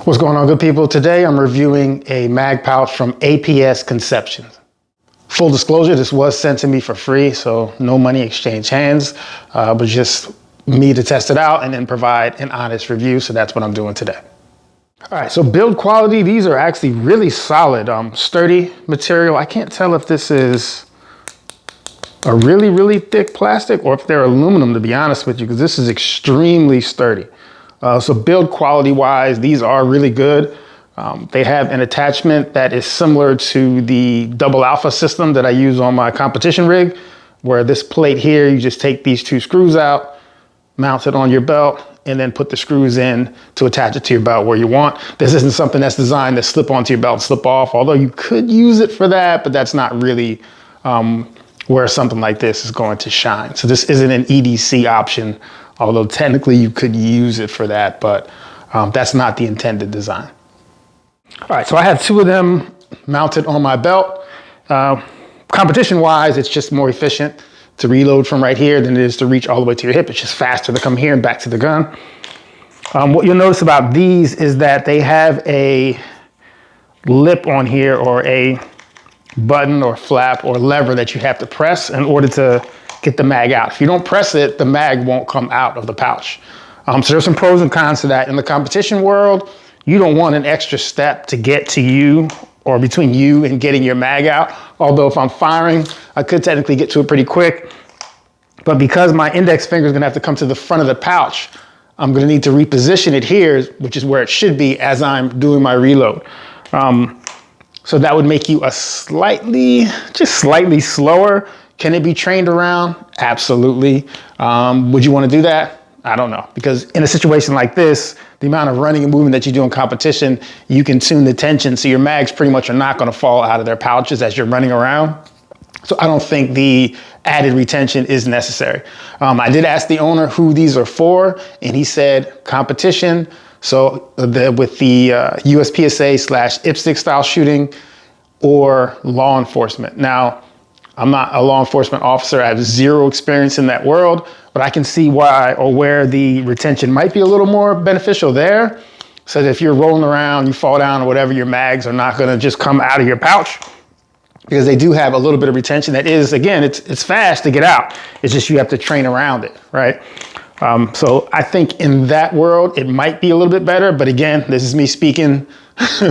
What's going on, good people? Today I'm reviewing a mag pouch from APS Conception. Full disclosure, this was sent to me for free, so no money exchanged hands, but just me to test it out and then provide an honest review. So that's what I'm doing today. All right, so build quality, these are actually really solid, sturdy material. I can't tell if this is a really thick plastic or if they're aluminum, to be honest with you, because this is extremely sturdy. So build quality wise, these are really good. They have an attachment that is similar to the double alpha system that I use on my competition rig, where this plate here, you just take these two screws out, mount it on your belt, and then put the screws in to attach it to your belt where you want. This isn't something that's designed to slip onto your belt and slip off, although you could use it for that, but that's not really where something like this is going to shine. So this isn't an EDC option, although technically you could use it for that, but that's not the intended design. All right, so I have two of them mounted on my belt. Competition wise, it's just more efficient to reload from right here than it is to reach all the way to your hip. It's just faster to come here and back to the gun. What you'll notice about these is that they have a lip on here, or a button or flap or lever that you have to press in order to get the mag out. If you don't press it, the mag won't come out of the pouch. So there's some pros and cons to that. In the competition world, you don't want an extra step to get to you or between you and getting your mag out. Although if I'm firing, I could technically get to it pretty quick. But because my index finger is gonna have to come to the front of the pouch, I'm gonna need to reposition it here, which is where it should be as I'm doing my reload. So that would make you just slightly slower. Can it be trained around? Absolutely. Would you want to do that? I don't know, because in a situation like this, the amount of running and movement that you do in competition, you can tune the tension, so your mags pretty much are not going to fall out of their pouches as you're running around. So I don't think the added retention is necessary. I did ask the owner who these are for, and he said competition. So with the USPSA/IPSC style shooting, or law enforcement. Now, I'm not a law enforcement officer. I have zero experience in that world, but I can see why or where the retention might be a little more beneficial there. So that if you're rolling around, you fall down or whatever, your mags are not gonna just come out of your pouch, because they do have a little bit of retention that is, again, it's fast to get out. It's just you have to train around it, right? So I think in that world, it might be a little bit better, but again, this is me speaking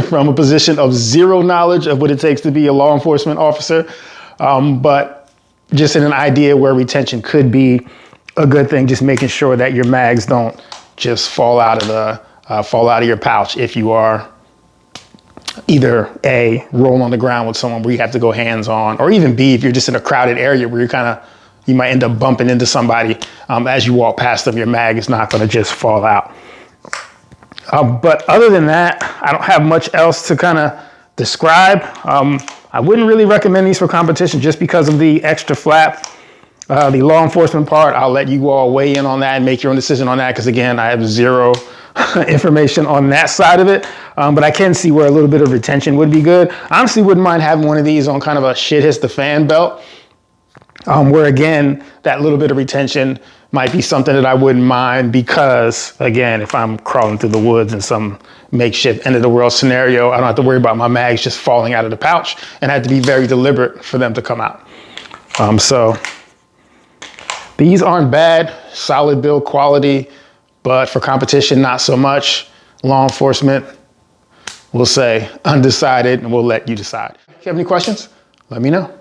from a position of zero knowledge of what it takes to be a law enforcement officer. But just in an idea where retention could be a good thing, just making sure that your mags don't just fall out of your pouch if you are either A, roll on the ground with someone where you have to go hands on, or even B, if you're just in a crowded area where you might end up bumping into somebody as you walk past them, your mag is not gonna just fall out. But other than that, I don't have much else to kind of describe. I wouldn't really recommend these for competition just because of the extra flap. The law enforcement part, I'll let you all weigh in on that and make your own decision on that, because again, I have zero information on that side of it. But I can see where a little bit of retention would be good. I honestly wouldn't mind having one of these on kind of a shit hits the fan belt, where again, that little bit of retention might be something that I wouldn't mind, because again, if I'm crawling through the woods in some makeshift end of the world scenario, I don't have to worry about my mags just falling out of the pouch, and I have to be very deliberate for them to come out. So these aren't bad, solid build quality, but for competition, not so much. Law enforcement, we'll say undecided, and we'll let you decide. If you have any questions, let me know.